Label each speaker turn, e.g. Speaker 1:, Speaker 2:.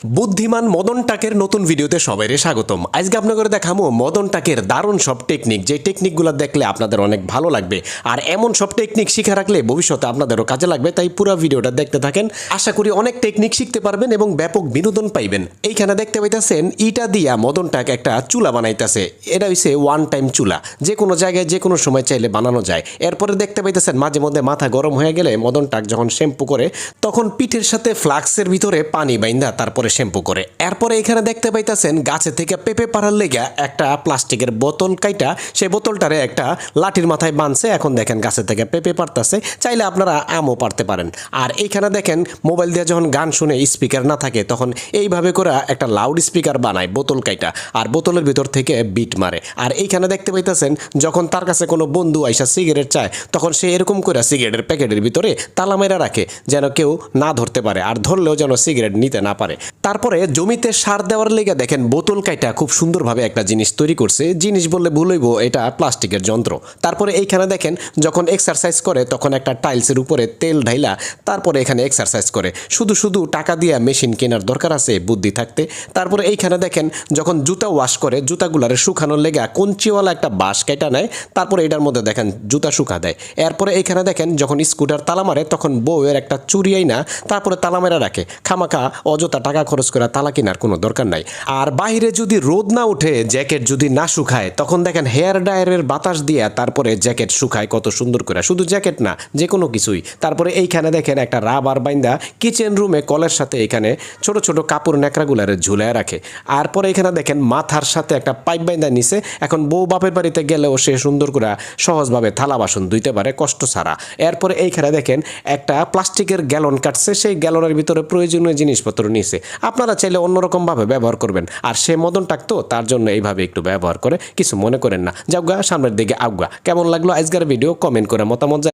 Speaker 1: বুদ্ধিমান মদন টাকের নতুন ভিডিওতে সবাইরে স্বাগতম। আজকে আপনাদের দেখাবো মদন টাকের দারুণ সব টেকনিক, যে টেকনিকগুলো দেখলে আপনাদের অনেক ভালো লাগবে। আর এমন সব টেকনিক শিখে রাখলে ভবিষ্যতে আপনাদেরও কাজে লাগবে, তাই পুরো ভিডিওটা দেখতে থাকেন। আশা করি অনেক টেকনিক শিখতে পারবেন এবং ব্যাপক বিনোদন পাইবেন। এইখানে দেখতে পাইতেছেন ইটা দিয়া মদন টাক একটা চুলা বানাইতেছে। এটা হইছে ওয়ান টাইম চুলা, যে কোনো জায়গায় যে কোনো সময় চাইলে বানানো যায়। এরপরে দেখতে পাইতেছেন মাঝে মধ্যে মাথা গরম হয়ে গেলে মদন টাক যখন শ্যাম্পু করে তখন পিঠের সাথে ফ্লাক্সের ভিতরে পানি বাইন্দা তারপরে শ্যাম্পু করে। এরপরে এখানে দেখতে পাইতেছেন গাছে থেকে পেঁপে পাড়ার লেগা একটা প্লাস্টিকের বোতল কাইটা সেই বোতলটারে একটা লাঠির মাথায় বাঁধছে। এখন দেখেন গাছে থেকে পেঁপে পারতেছে, চাইলে আপনারা আমও পারতে পারেন। আর এইখানে দেখেন মোবাইল দিয়ে যখন গান শুনে স্পিকার না থাকে তখন এইভাবে করে একটা লাউড স্পিকার বানায় বোতল কাইটা, আর বোতলের ভিতর থেকে বিট মারে। আর এইখানে দেখতে পাইতেছেন যখন তার কাছে কোনো বন্ধু আইসা সিগারেট চায় তখন সে এরকম করে সিগারেটের প্যাকেটের ভিতরে তালা মেরা রাখে যেন কেউ না ধরতে পারে, আর ধরলেও যেন সিগারেট নিতে না পারে। তারপরে জমিতে সার দেওয়ার লেগে দেখেন বোতল কাইটা খুব সুন্দরভাবে একটা জিনিস তৈরি করছে। জিনিস বললে ভুল হইব, এটা প্লাস্টিকের যন্ত্র। তারপরে এইখানে দেখেন যখন এক্সারসাইজ করে তখন একটা টাইলসের উপরে তেল ঢাইলা তারপরে এখানে এক্সারসাইজ করে। শুধু শুধু টাকা দিয়ে মেশিন কেনার দরকার আছে বুদ্ধি থাকতে। তারপরে এইখানে দেখেন যখন জুতা ওয়াশ করে জুতাগুলারে শুকানোর লেগা কঞ্চিওয়ালা একটা বাঁশ কেটা নেয়, তারপরে এটার মধ্যে দেখেন জুতা শুকা দেয়। এরপরে এইখানে দেখেন যখন স্কুটার তালা মারে তখন বউয়ের একটা চুরিয়াই না তারপরে তালা মেরা রাখে। খামাখা অযথা টাকা খরচ করে তালা কেনার কোনো দরকার নাই। আর বাইরে যদি রোদ না উঠে জ্যাকেট যদি না শুকায় তখন দেখেন হেয়ার ড্রায়ারের বাতাস দিয়া তারপরে জ্যাকেট শুকায় কত সুন্দর করে। শুধু জ্যাকেট না, যে কোনো কিছুই। তারপরে এইখানে দেখেন একটা রাবার বাইন্দা কিচেন রুমে কলের সাথে এখানে ছোট ছোট কাপড় ন্যাকড়াগুলারে ঝুলায় রাখে। আর পরে এখানে দেখেন মাথার সাথে একটা পাইপ বাইন্দা নিছে। এখন বউ বাপের বাড়িতে গেলেও সে সুন্দর করে সহজভাবে থালা বাসন ধুইতে পারে কষ্ট ছাড়া। এরপরে এইখানে দেখেন একটা প্লাস্টিকের গ্যালন কাটছে, সেই গ্যালনের ভিতরে প্রয়োজনীয় জিনিসপত্র নিছে। আপনারা চাইলে অন্যরকমভাবে ব্যবহার করবেন। আর সে মদন টাক তো তার জন্য এইভাবে একটু ব্যবহার করে, কিছু মনে করেন না। যাওগা সামনের দিকে আউগা। কেমন লাগলো আজকের ভিডিও কমেন্ট করে মতামত